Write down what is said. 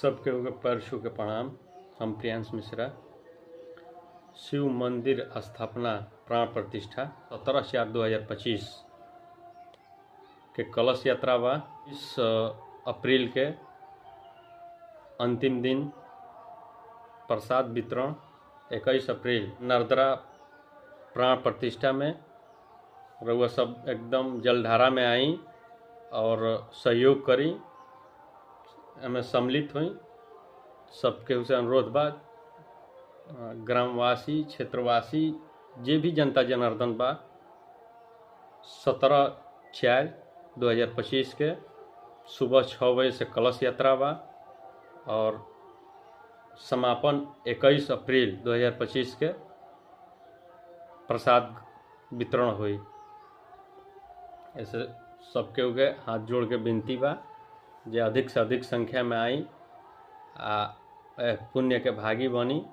सबके पैर छू के प्रणाम। हम प्रियांश मिश्रा। शिव मंदिर स्थापना प्राण प्रतिष्ठा 17/4/2025 के कलश यात्रा बा। 20 अप्रैल के अंतिम दिन प्रसाद वितरण। 21 अप्रैल नर्मदा प्राण प्रतिष्ठा में रउआ सब एकदम जलधारा में आई और सहयोग करी, हमें सम्मिलित हुई। सबके उसे अनुरोध बा, ग्रामवासी क्षेत्रवासी जे भी जनता जनार्दन बा 17/4/2025 के सुबह 6 बजे से कलश यात्रा बा और समापन 21 अप्रैल 2025 के प्रसाद वितरण हुई। ऐसे सबके उगे हाथ जोड़ के विनती बा जे अधिक से अधिक संख्या में आई आ पुण्य के भागी बनी।